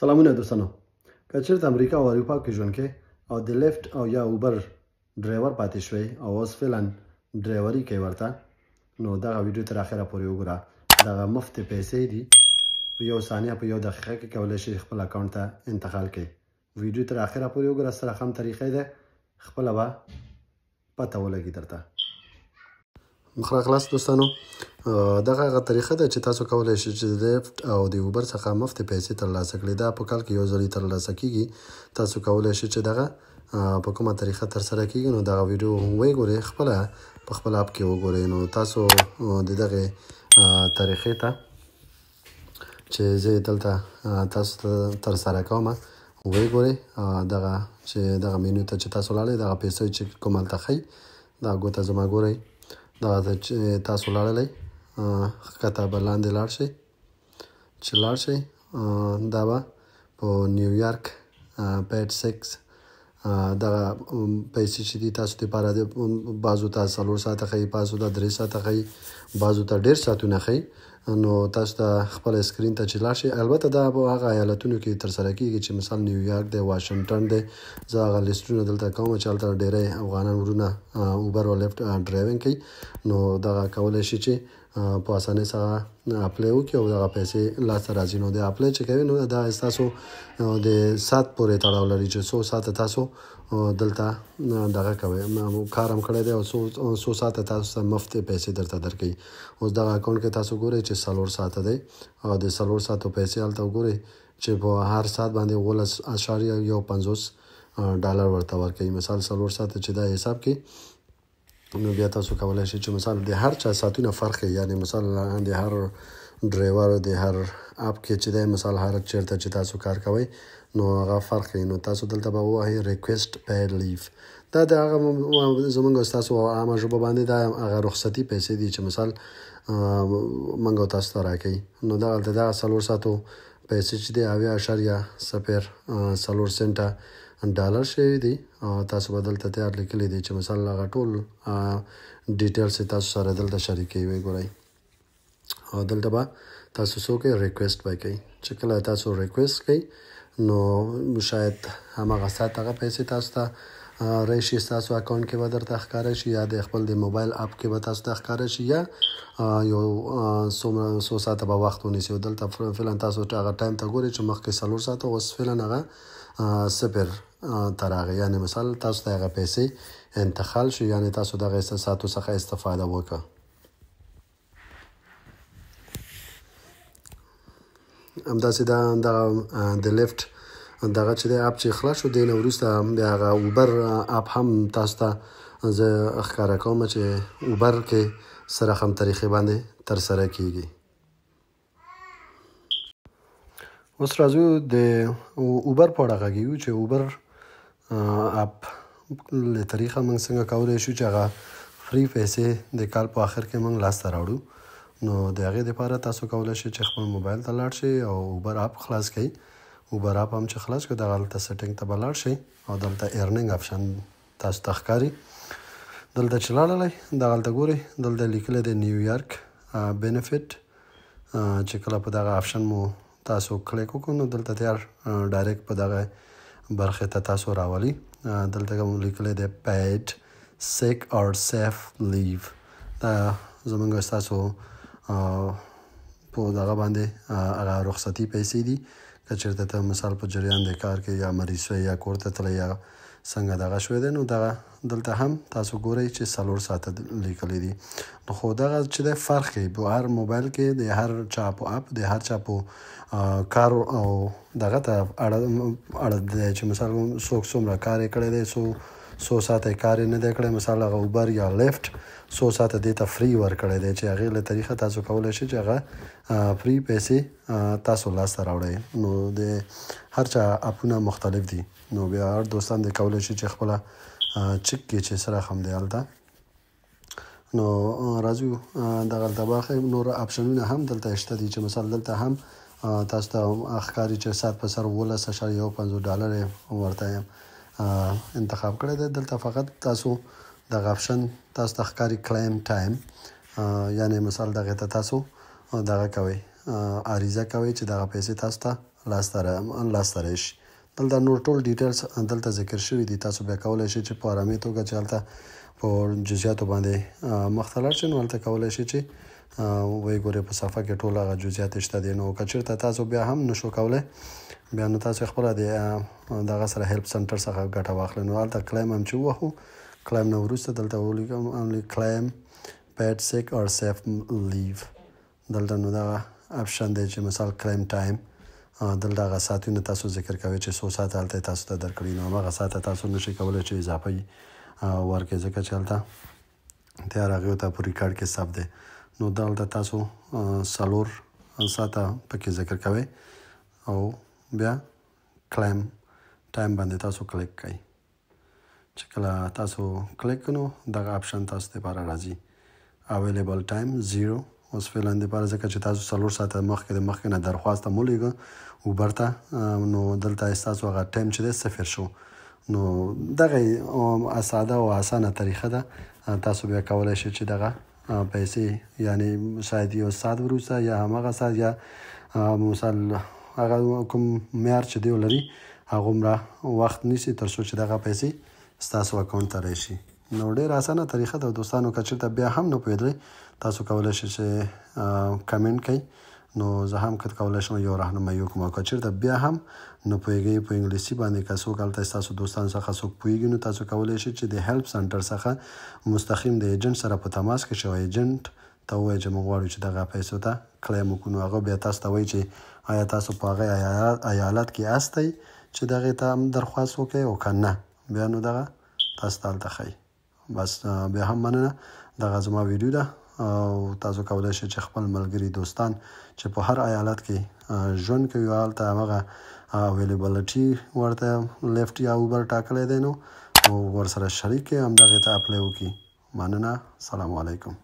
سلامونه دوستانو که چیرته امریکا او اروپا کې ژوند کې او د لیفت او یا اوبر ډرایور پاتې شوی او اوس فعلا ډرایوري کوي ورته نو دغه ویډیو تر اخره پورې وګوره. دغه مفت پیسې دي په یو ثانیه په یو دقیقه کې کولی شي خپل اکاونټ ته انتقال کړي. ویډیو تر اخره پورې وګوره، سره هم طریقې ده خپله به پته ولګي درته. مخه خلاص دوستانو، دغه هغه طریقه ده چې تاسو کولی شئ چې د لیفت او د اوبر څخه مفتې پیسې ترلاسه کړئ. دا په کال کې یو ځلې ترلاسه کیږي. تاسو کولی شئ چې دغه په کومه طریقه ترسره کیږي نو دغه ویډیو وګورئ، خپله په خپل اپ کې وګورئ. نو تاسو د دغه طریقې ته چې زه دلته تاسو ته ترسره کوم وګورئ. دغه چې دغه مینو ته چې تاسو لاړئ، دغه پیسې چې کوم هلته ښیي دا ګوته زما ګورئ، دغه ته چې تاسو لاړلی ښکته به لاندې لاړ شئ. چې لاړ شئ دا به په نیویارک پیډ 6 دغه پیسې چې دي تاسو دپاره بعضو ته 4 ساعته ښیي، بعضو ته 3 ساعته ښیي، بعضو ته ډېر ساعتونه ښیي. نو تاسو ته خپل اسکرین ته چې لاړ شئ، البته دا په هغه ایالتونو کې ترسره کیږي چې مثال نیویارک دی، واشنګټن دی. زه هغه لیسټونه دلته کوم چې هلته ډېری افغانان وروڼه اوبر او لیفټ ډرایوینګ کوي. نو دغه کولی شي چې په اسانۍ سره اپلای وکړي او دغه پیسې لاسته راځي. نو د اپلای چې کوي نو دا ستاسو د ساعت پورې تړاو لري چې څو ساعته تاسو دلته دغه کوئ، کار هم کړی دی او څو ساعته تاسو ته مفتې پیسې درته درکوي. اوس دغه اکاونټ کې تاسو ګورئ چې 4 ساعته دی او د 4 ساعتو پیسې هلته وګورئ چې په هر ساعت باندې 18.50 ډالر ورته ورکوي. مثال 4 ساعته چې دا حساب کړي نو بیا تاسو کولی شئ چې مثال د هر چا ساعتونه فرق کوي، یعنې مثال د هر ډرایور د هر اپ کې چې دی مثال هر چیرته چې تاسو کار کوئ نو هغه فرق کوي. نو تاسو دلته به ووهئ ریکویسټ پیډ لیف. دا د هغه زموږ ستاسو عامه ژبه باندې دا هغه رخصتي پیسې دي چې مثال موږ تاسو ته راکوي. نو دغلته دغه 4 ساعتو پیسې چې دی 0.04 سنټه ډالر شوي دي. تاسو به دلته تیار لیکلی دی چې مثال هغه ټول ډیټیلز یې تاسو سره دلته شریکوي. وګورئ او دلته به تاسو څه وکړئ، ریکویسټ به کوئ. چې کله تاسو ریکویسټ کوئ نو شاید هماغه ساعت هغه پیسې تاسو ته راشي، ستاسو اکاونټ کې به درته ښکاره شي یا د خپل د موبایل اپ کې به تاسو ته ښکاره شي یا یو څو ساعته به وخت ونیسي. دلته فعلا تاسو هغه ټایم ته ګورئ چې مخکې 4 ساعته اوس فعلا هغه 0 ته راغی، یعنې مثال تاسو ته هغه پیسې انتقال شي، یعنې تاسو دغه ساعتو څخه استفاده وکړه. همداسې د لیفټ دغه چې دی اپ چې خلاص شو، دی نه وروسته د هغه اوبر اپ هم تاسو ته زه ښکاره کوم چې اوبر کې سره هم طریقې باندې ترسره کیږي. اوس راځو د اوبر په اړه غږیږو چې اوبر اپ له طریقه موږ څنګه کولی شو چې هغه فری پیسې د کال په آخر کې موږ لاسته راوړو. نو د هغې دپاره تاسو کولی شئ چې خپل موبایل ته لاړ شئ او اوبر اپ خلاص کړئ. اوبر اپ هم چې خلاص کړئ دغه هلته سیټینګ ته به لاړ شئ او دلته ارنینګ آپشن تاسو ته ښکاري. دلته چې لاړلی دغه هلته ګورئ، دلته لیکلی دی نیویارک بینیفیټ. چې کله په دغه آپشن مو تاسو کلیک وکړو نو دلته تیار ډایرکټ په دغه برخې ته تاسو راولي. دلته کوم لیکلی دی پیډ سیک اور سیف لیو. دا زموږ ستاسو په دغه باندې هغه رخصتي پیسې دي که چېرته ته مثال په جریان د کار کې یا مریض شوی یا کور ته تللی یا څنګه دغه شوی دی نو دغه دلته هم تاسو ګورئ چې 4 ساعته لیکلی دي. نو خو دغه چې دی فرق کوي په هر موبایل کې د هر چا په اپ د هر چا په کار او دغه ته اړه دی چې مثال څوک څومره کار یې کړی دی، څو ساعته یې کار یې نه دی کړی. مثال هغه اوبر یا لیفټ 100 ساعته دې ته فری ورکړی دی چې هغې له طریقه تاسو کولی شئ چې هغه فری پیسې تاسو لاسته راوړئ. نو د هر چا اپونه مختلف دي. نو بیا هر دوستان دې کولی شي چې خپله چک کړي چې سره هم دی هلته. نو راځو دغه هلته برخه نور اپشنونه هم دلته شته دي چې مثال دلته هم تاسو ته ښکاري چې ساعت په سر 18.50 ډالر ورته انتخاب کړی دی. دلته فقط تاسو دغه آپشن تاسو ته ښکاري کلیم ټایم، یعنې مثال دغې ته تاسو دغه کوئ عریضه کوئ چې دغه پیسې تاسو ته لاسته راشي. دلته نور ټول ډیټیلز دلته ذکر شوي دي. تاسو بیا کولی شئ چې په آرامي توګه چې هلته په جزئیاتو باندې مخته لاړ شئ، نو هلته کولی شئ چې وایي ګورئ په صفحه کې ټول هغه جزئیات شته دي. نو که چېرته تاسو بیا هم نشو کولی، بیا نو تاسو خپله د دغه سره هیلپ سنټر څخه ګټه واخلئ. نو هلته کلیم هم چې ووهو، کلیم نه وروسته دلته ولیکم کلیم paid sick or safe leave. دلته نو دغه اپشن دی چې مثال کلیم ټایم، دلته هغه ساعتونه تاسو ذکر کوئ چې څو ساعته هلته تاسو ته درکړي، نو هماغه ساعته تاسو نشئ کولی چې اضافه ورکړئ، ځکه چې هلته تیار هغې ته په ریکارډ کې ثبت دی. نو دلته تاسو 4 ساعته پکې ذکر کوئ او بیا کلیم ټایم باندې تاسو کلیک کوئ. چې کله تاسو کلیک کړئ نو دغه اپشن تاسو دپاره راځي اویلیبل ټایم 0. اوس فعلا دپاره ځکه چې تاسو 4 ساعته مخکې نه درخواست هم ولیږه اوبر ته، نو دلته ستاسو هغه ټایم چې دی 0 شو. نو دغه ساده او اسانه طریقه ده. تاسو بیا کولی شئ چې دغه پیسې یعنی شاید یو ساعت وروسته یا هماغه ساعت یا مثال هغه کوم معیار چې دی ولري هغومره وخت نیسي تر څو چې دغه پیسې ستاسو اکاونټ ته راشي. نو ډېره اسانه طریقه ده دوستانو. که چېرته بیا هم نه پوهېدلی تاسو کولی شئ چې کمنټ کوئ، نو زه هم کولی شم یو راهنمایي وکړم. او که چېرته بیا هم نه پوهېږئ په انګلیسي باندې، که څوک هلته ستاسو دوستانو څخه څوک پوهېږي، نو تاسو کولی شئ چې د هیلپ سنټر څخه مستقیم د ایجنټ سره په تماس کې شئ او ایجنټ ته ووایئ چې موږ غواړو چې دغه پیسو ته کلیم وکړو. نو هغه بیا تاسو ته وایي چې آیا تاسو په هغه ایالت کې هستئ چې دغې ته درخواست وکړئ او که نه، بیا نو دغه تاسو ته هلته ښایي. بس بیا هم مننه. دغه زما ویډیو ده او تاسو کولی شئ چې خپل ملګري دوستان چې په هر ایالت کې ژوند کوي او هلته همغه اویلیبلټي ورته لیفټ یا اوبر ټاکلی دی، نو ورسره شریک کړئ، همدغې ته اپلای وکړي. مننه. سلام علیکم.